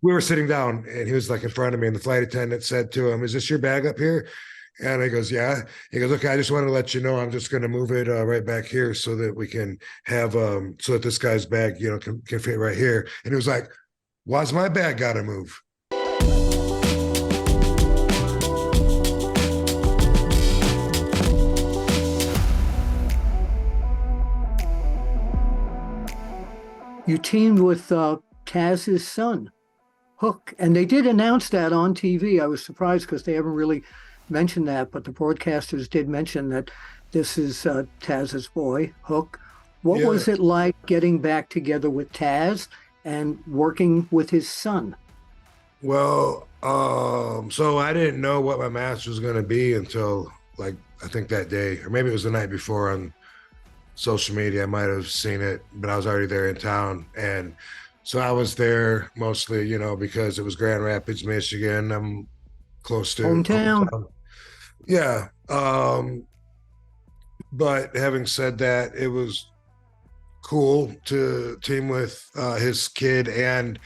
we were sitting down and he was like in front of me, and the flight attendant said to him, "Is this your bag up here?" And he goes, "Yeah." He goes, "Okay, I just wanted to let you know I'm just going to move it right back here so that we can have so that this guy's bag, can fit right here." And he was like, "Why's my bag got to move?" You teamed with Taz's son, Hook, and they did announce that on TV. I was surprised because they haven't really mentioned that, but the broadcasters did mention that this is Taz's boy, Hook. What Yeah. was it like getting back together with Taz and working with his son? Well, so I didn't know what my match was going to be until like I think that day, or maybe it was the night before on social media. I might have seen it, but I was already there in town. And so I was there mostly, because it was Grand Rapids, Michigan. I'm close to Hometown. Yeah. But having said that, it was cool to team with his kid, and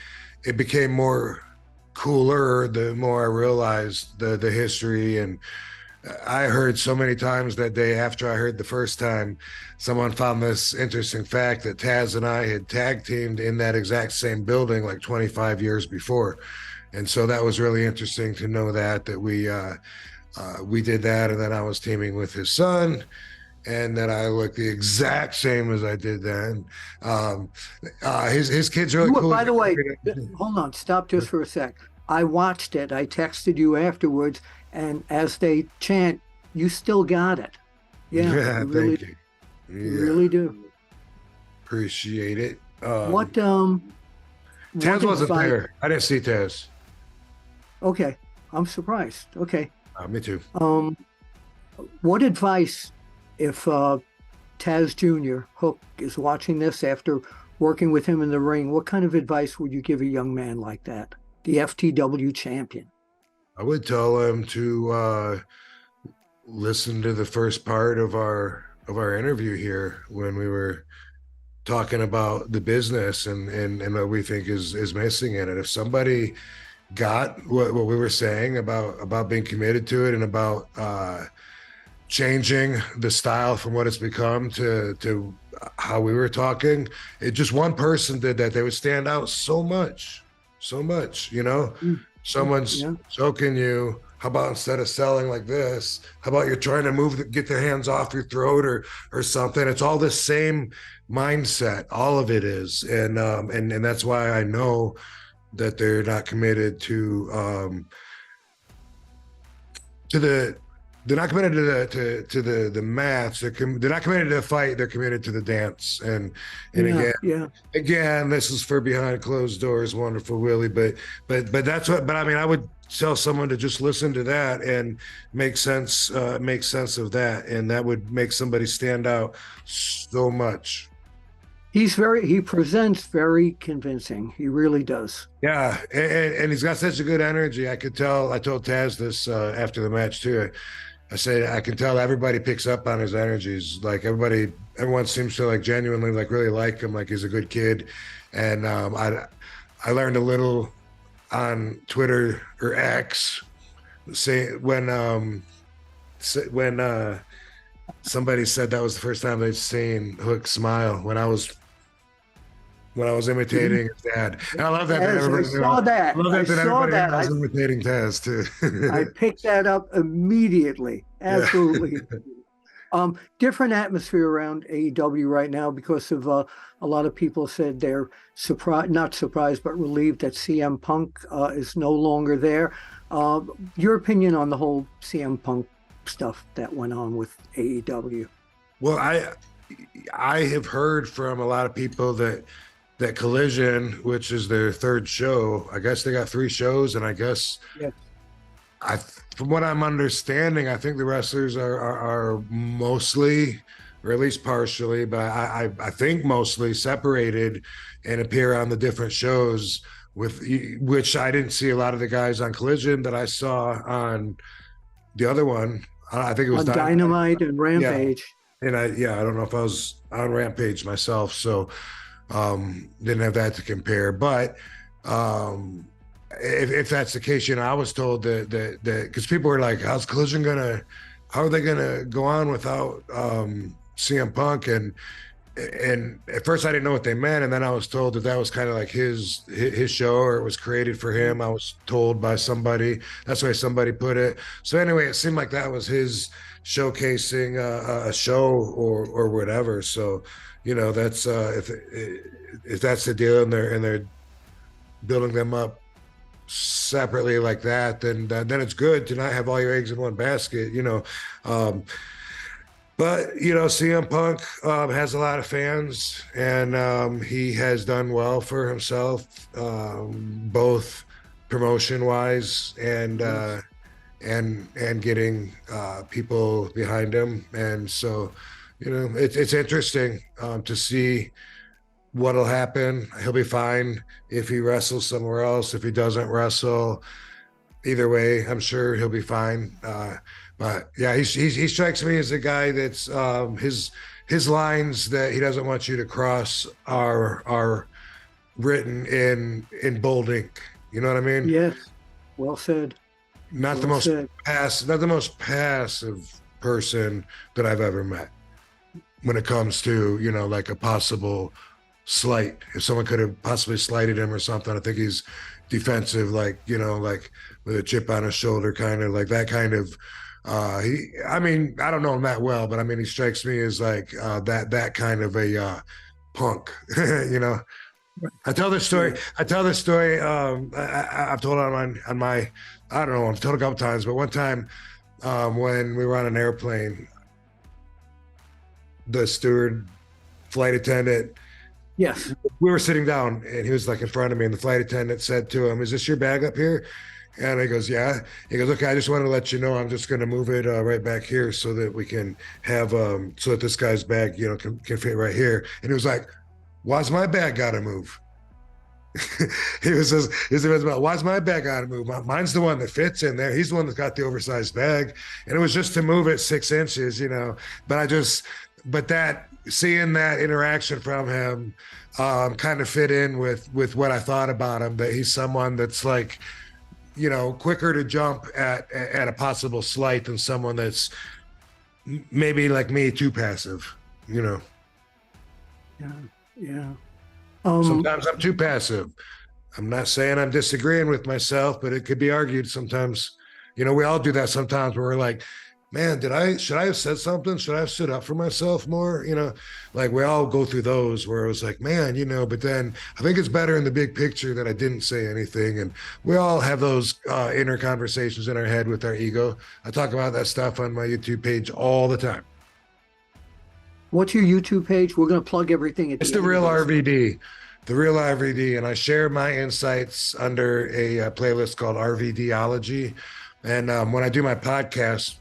it became more cooler the more I realized the history. And I heard so many times that day after I heard the first time, someone found this interesting fact that Taz and I had tag teamed in that exact same building like 25 years before. And so that was really interesting to know that we did that. And then I was teaming with his son, and then I look the exact same as I did then. His kid's really cool. By the way, hold on, stop just for a sec. I watched it. I texted you afterwards, and as they chant, you still got it. Yeah, Yeah, really, thank you. you Yeah, really do. appreciate it. What Taz wasn't advice? there. I didn't see Taz. Okay, I'm surprised. Okay, Me too. what advice, if Taz Jr. Hook is watching this after working with him in the ring, what kind of advice would you give a young man like that, the FTW champion? I would tell him to listen to the first part of our interview here when we were talking about the business and what we think is missing in it. If somebody got what we were saying about being committed to it and about changing the style from what it's become to how we were talking, it just one person did that, they would stand out so much. Someone's choking you. How about instead of selling like this, how about you're trying to get their hands off your throat or something? It's all the same mindset. All of it is, and that's why I know that they're not committed to the. They're not committed to the match. They're not committed to the fight. They're committed to the dance. And again, this is for behind closed doors. Wonderful, Willie. But that's what. But I mean, I would tell someone to just listen to that and make sense of that, and that would make somebody stand out so much. He presents very convincing. He really does. Yeah, and he's got such a good energy. I could tell. I told Taz this after the match too. I said I can tell everybody picks up on his energies. Like everyone seems to like genuinely like really like him. Like he's a good kid, and I learned a little on Twitter or X, say when somebody said that was the first time they'd seen Hook smile when I was imitating his dad. And I love that. I saw that. I was imitating Taz too. I picked that up immediately. Absolutely. Yeah. Different atmosphere around AEW right now because of a lot of people said they're not surprised, but relieved that CM Punk is no longer there. Your opinion on the whole CM Punk stuff that went on with AEW? Well, I have heard from a lot of people that Collision, which is their third show, I guess they got 3 shows, and I guess from what I'm understanding, I think the wrestlers are mostly, or at least partially, but I think mostly separated and appear on the different shows, with which I didn't see a lot of the guys on Collision that I saw on the other one. I think it was on Dynamite and Rampage. Yeah. And I don't know if I was on Rampage myself, so didn't have that to compare. But if that's the case, I was told that because people were like, how are they gonna go on without CM Punk? And at first I didn't know what they meant, and then I was told that was kind of like his show, or it was created for him. I was told by somebody. That's the way somebody put it. So anyway, it seemed like that was his showcasing a show or whatever. So that's if that's the deal, and they're building them up separately like that, then it's good to not have all your eggs in one basket. But CM Punk has a lot of fans, and he has done well for himself, both promotion wise and getting people behind him. And so, it's interesting to see what'll happen. He'll be fine if he wrestles somewhere else. If he doesn't wrestle, either way, I'm sure he'll be fine. But yeah, he strikes me as a guy that's his lines that he doesn't want you to cross are written in bold ink. You know what I mean? Yes. Well said. Not well the most said. not the most passive person that I've ever met when it comes to, like a possible slight. If someone could have possibly slighted him or something, I think he's defensive, like with a chip on his shoulder, kind of like that kind of. I don't know him that well, but he strikes me as like that kind of a punk. I tell this story. I've told it on my. I don't know. I've told it a couple times, but one time when we were on an airplane, the flight attendant. Yes. We were sitting down, and he was like in front of me, and the flight attendant said to him, "Is this your bag up here?" And he goes, "Yeah." He goes, "Okay, I just wanted to let you know I'm just going to move it right back here so that we can have so that this guy's bag, can fit right here." And he was like, "Why's my bag got to move?" He was about, "Why's my bag got to move? Mine's the one that fits in there. He's the one that's got the oversized bag." And it was just to move it 6 inches, but seeing that interaction from him kind of fit in with what I thought about him, that he's someone that's like, quicker to jump at a possible slight than someone that's maybe like me, too passive. Yeah. Sometimes I'm too passive. I'm not saying I'm disagreeing with myself, but it could be argued sometimes. We all do that sometimes where we're like, man, should I have said something? Should I have stood up for myself more? Like we all go through those where it was like, man, but then I think it's better in the big picture that I didn't say anything. And we all have those inner conversations in our head with our ego. I talk about that stuff on my YouTube page all the time. What's your YouTube page? We're going to plug everything. It's the Real RVD, the Real RVD. And I share my insights under a playlist called RVDology. And when I do my podcast,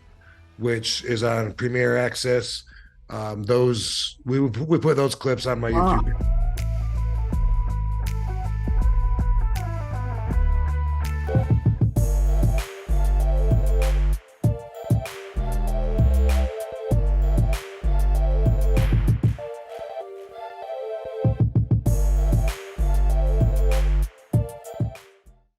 which is on Premier Access, we put those clips on my YouTube.